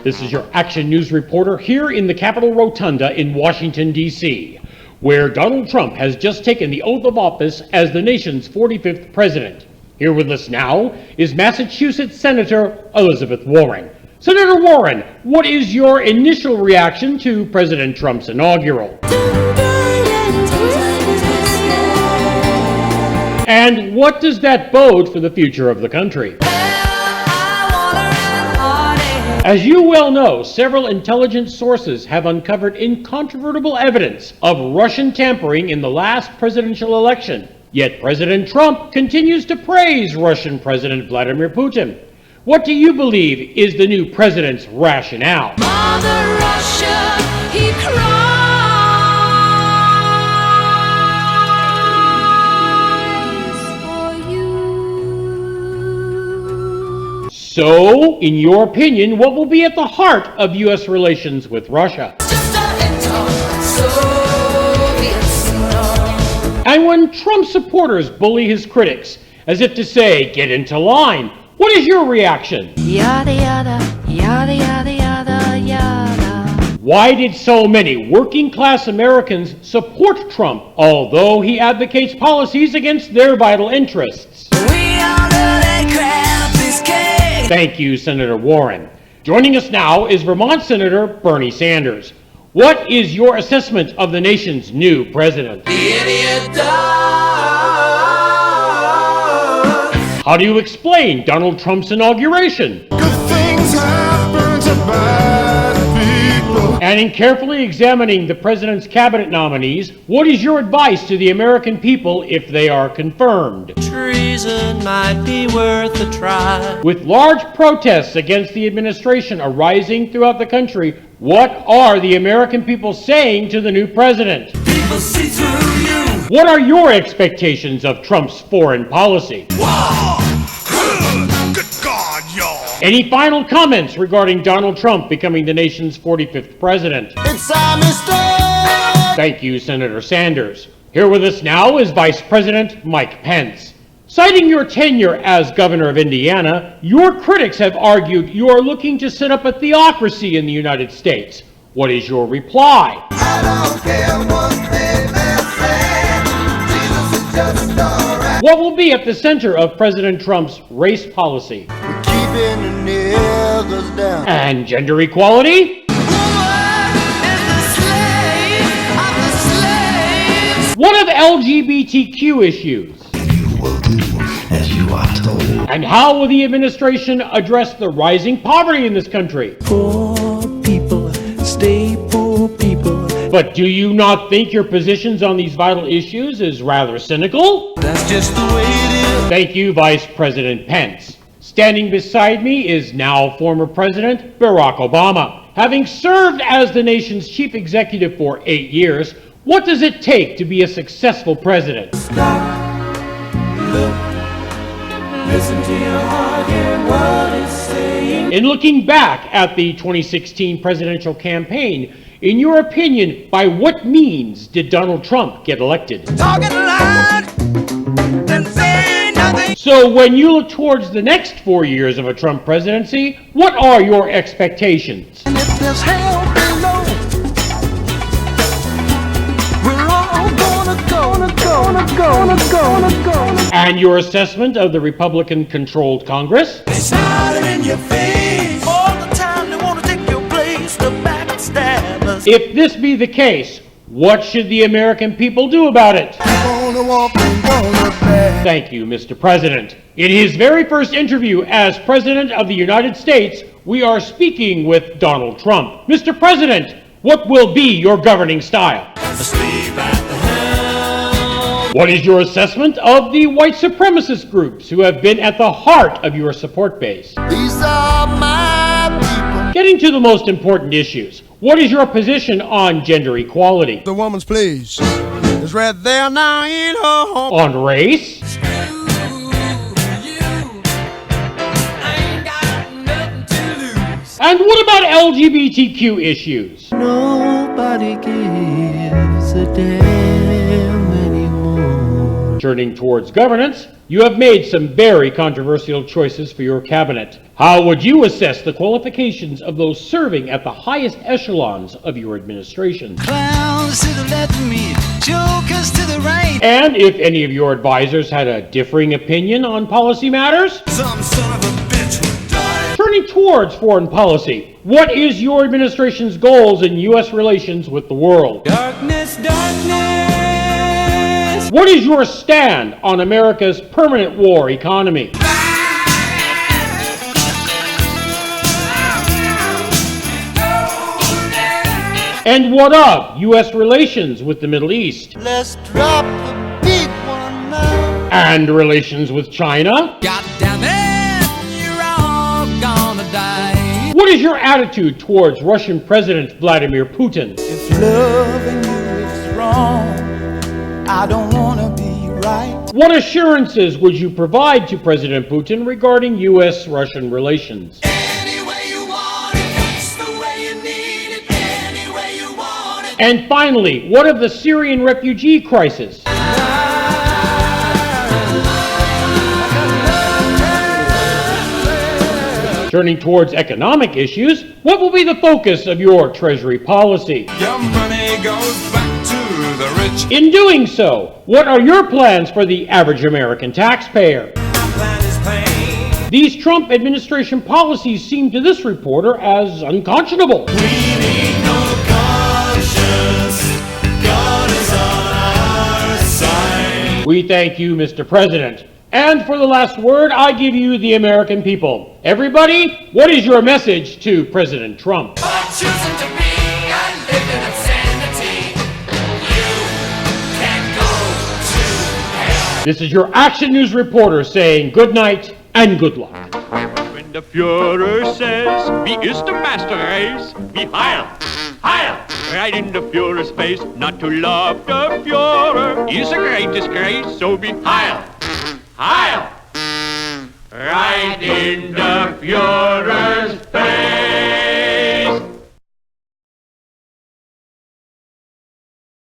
This is your Action News reporter here in the Capitol Rotunda in Washington, D.C., where Donald Trump has just taken the oath of office as the nation's 45th president. Here with us now is Massachusetts Senator Elizabeth Warren. Senator Warren, what is your initial reaction to President Trump's inaugural? And what does that bode for the future of the country? As you well know, several intelligence sources have uncovered incontrovertible evidence of Russian tampering in the last presidential election. Yet President Trump continues to praise Russian President Vladimir Putin. What do you believe is the new president's rationale? Mother Russia, he cries for you. So, in your opinion, what will be at the heart of U.S. relations with Russia? And when Trump supporters bully his critics, as if to say, get into line, what is your reaction? Yada yada, yada yada yada yada. Why did so many working-class Americans support Trump, although he advocates policies against their vital interests? Thank you, Senator Warren. Joining us now is Vermont Senator Bernie Sanders. What is your assessment of the nation's new president? The idiot does. How do you explain Donald Trump's inauguration? Good things happen to bad people. And in carefully examining the president's cabinet nominees, what is your advice to the American people if they are confirmed? Treason might be worth a try. With large protests against the administration arising throughout the country, what are the American people saying to the new president? People see through you. What are your expectations of Trump's foreign policy? Wow. Good God, y'all. Any final comments regarding Donald Trump becoming the nation's 45th president? It's a mistake. Thank you, Senator Sanders. Here with us now is Vice President Mike Pence. Citing your tenure as governor of Indiana, your critics have argued you are looking to set up a theocracy in the United States. What is your reply? I don't care what they say. Jesus is just alright. What will be at the center of President Trump's race policy? We're keeping the niggas down. And gender equality? What of LGBTQ issues? As you are told. And how will the administration address the rising poverty in this country? Poor people, stay poor people. But do you not think your positions on these vital issues is rather cynical? That's just the way it is. Thank you, Vice President Pence. Standing beside me is now former President Barack Obama. Having served as the nation's chief executive for 8 years, what does it take to be a successful president? Listen to your heart, hear what it's saying. In looking back at the 2016 presidential campaign, in your opinion, by what means did Donald Trump get elected? Talking loud, then saying nothing. So when you look towards the next 4 years of a Trump presidency, what are your expectations? And if there's hell below, we're all gonna go. And your assessment of the Republican-controlled Congress? They smiling in your face all the time. They want to take your place, the backstab us. If this be the case, what should the American people do about it? Gonna walk and gonna beg. Thank you, Mr. President. In his very first interview as President of the United States, we are speaking with Donald Trump. Mr. President, what will be your governing style? Asleep at the helm. What is your assessment of the white supremacist groups who have been at the heart of your support base? These are my people. Getting to the most important issues, what is your position on gender equality? The woman's place is right there now in her home. On race? And what about LGBTQ issues? Nobody gives a damn anymore. Turning towards governance, you have made some very controversial choices for your cabinet. How would you assess the qualifications of those serving at the highest echelons of your administration? Clowns to the left of me, jokers to the right. And if any of your advisors had a differing opinion on policy matters? Some son of a bitch died. Turning towards foreign policy, what is your administration's goals in U.S. relations with the world? Darkness, darkness. What is your stand on America's permanent war economy? And what of U.S. relations with the Middle East? Let's drop the big one now. And relations with China? God damn it, you're all gonna die. What is your attitude towards Russian President Vladimir Putin? If loving you is wrong, I don't wanna be right. What assurances would you provide to President Putin regarding U.S.-Russian relations? Any way you want it, that's the way you need it. Any way you want it. And finally, what of the Syrian refugee crisis? Turning towards economic issues, what will be the focus of your Treasury policy? Your money goes back to the rich. In doing so, what are your plans for the average American taxpayer? My plan is plain. These Trump administration policies seem to this reporter as unconscionable. We need no conscience. God is on our side. We thank you, Mr. President. And for the last word, I give you the American people. Everybody, what is your message to President Trump? By choosing to be a living insanity, you can go to hell. This is your Action News reporter saying good night and good luck. When the Führer says, wie ist der Master Race? Wie heil, heil, right in the Führer's face. Not to love the Führer is a great disgrace, so be heil, heil, right in the Führer.